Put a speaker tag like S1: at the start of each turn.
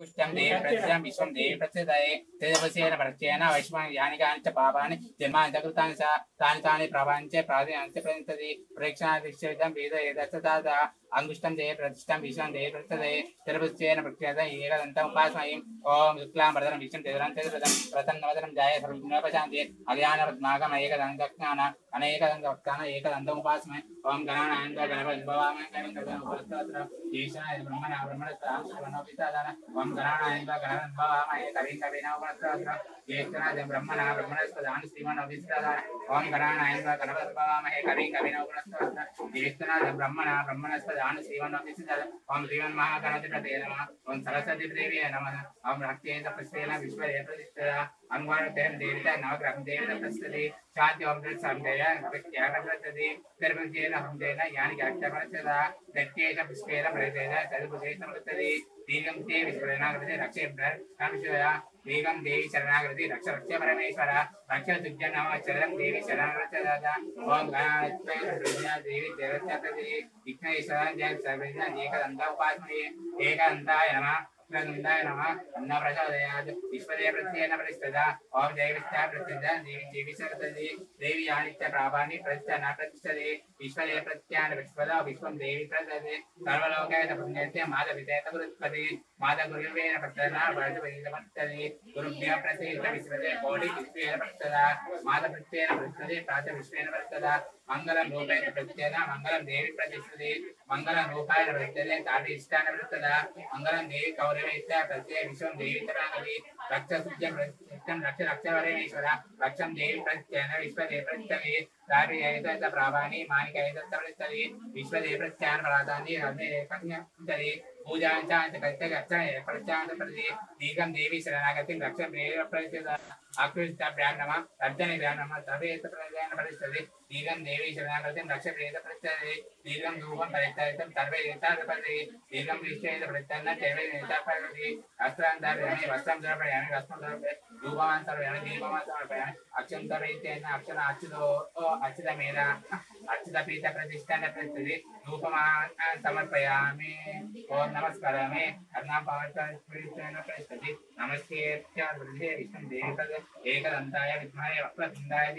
S1: पुष्टं देवी प्रत्ययं विश्वं देवी प्रत्यये तेजसेन प्रत्ययेन वैश्वानि यानि कानि च पापानि जन्मानि च कृतानि च तानि प्रपञ्चे प्रादिनान्ते प्रयन्तति प्रेक्षणादिश्चेदं वेद एतत्तदा अंगुष्ठं देवी प्रतिष्ठं विश्वं देवी प्रत्यये तेजसेन प्रत्ययेन एकदन्तम् उपासमयम् ॐ शुक्लां वरदनं विष्णुं तेजरं तेजप्रदं प्रसन्नवदनं जाये सर्वज्ञोपशान्ति अज्ञानपद्मागम एकदन्तज्ञान अनेकदन्तवक्तान एकदन्तम् उपासमये ॐ गणानायन्त गणपतिभवामहे कविं ईशाय ब्रह्मणा ब्रह्मणस्तां श्रवणोपितादान ओम गणानायन्त गणपतिभवामहे कविं कवीनामुपमश्रवस्तम् ज्येष्ठराज ब्रह्मणा ब्रह्मणस्पदान् श्रीमन्नोपितादान ओम गणानायन्त गणपतिभवामहे कविं कवीनामुपमश्रवस्तम् ज्येष्ठराज ब्रह्मणा ब्रह्मणस्पदान् श्रीमन्नोपितादान ओम श्रीमन्महागणपतिपतये नमः ओम सरस्वतीदेव्यै नमः ओम भक्त्येन प्रश्नेन विश्वदेव प्रतिष्ठा अंगवारतेन देवता नवग्रह देवता प्रस्तुति शांति ओम संदेय प्रत्ययागतति कर्मजेन हमदेन यानि गाक्षपरचदा दत्येन पुष्पेन प्रदेन तदुपदेश समृद्धति दीर्घं ते विश्वनागृते रक्षेभ्य कामशया दीर्घं देवी शरणागृति रक्ष रक्ष परमेश्वर रक्ष तुज्य नमः चरणं देवी शरणागृतदाता ओम गणात्मय प्रज्ञा देवी देवतातति विघ्नेश्वर जय सर्वज्ञ एकदन्त उपासमये एकदन्ताय नमः नंदाय नमः अन्ना प्रचोदयात् विश्वदेव प्रत्ययेन प्रतिष्ठिता ओम जयविष्ठा प्रतिष्ठिता देवी देवी सरस्वती देवी यानित्य प्रापानि प्रतिष्ठा प्रतिष्ठते विश्वदेव प्रत्यान विश्वदा विश्वं देवी प्रदते सर्वलोकैः पुण्यस्य माधवितेत गुरुत्पति माता गुरुवेन प्रत्यना वर्धवेदमस्तते गुरुभ्यः प्रसीद विश्वदेव कोटि विश्वेन प्रत्यदा माता प्रत्ययेन प्रतिष्ठते प्राच विश्वेन प्रत्यदा मंगलम रूपेण प्रत्ययेन मंगलम देवी प्रतिष्ठते मंगलम रूपाय प्रत्ययेन ताति इष्टान प्रत्यदा मंगलम देवी कौरवेत्या प्रत्यय विश्वं देवी तरागति रक्ष सुज्यं प्रत्ययं रक्ष रक्षवरेश्वर रक्षं देवी प्रत्ययेन विश्वदेव प्रत्यये ताति एतत् प्रावाणि मानिक एतत् प्रत्यये विश्वदेव प्रत्यान प्रादानि हृदय एकन्यन्तरे पूजाञ्चान्त कर्तव्यर्चन प्रत्यान्त प्रति दीर्घं देवी शरणागतिं रक्षं देवी प्रत्यदा आकृष्टाभ्यां नमः तर्जनेभ्यां नमः तवेत प्रदान परिष्ठते दीर्घं देवी शरणागतिं रक्ष प्रेत प्रत्यये दीर्घं धूपं परित्यक्तं सर्वे एतादपदे दीर्घं विश्वेत प्रत्यन्न देवे नेतापदे अस्त्रान्तारयामि वस्त्रं समर्पयामि वस्त्रं समर्पयामि धूपवान् समर्पयामि दीपवान् समर्पयामि अक्षं तवेतेन अक्षर अच्युतो अच्युतमेन अच्युतपीठ प्रतिष्ठान प्रत्यये धूपवान् समर्पयामि ओम नमस्कारामि अर्णापावचन प्रतिष्ठान प्रत्यये नमस्ते विष्णु देवी एकदन्ताय विद्महे वक्रतुण्डाय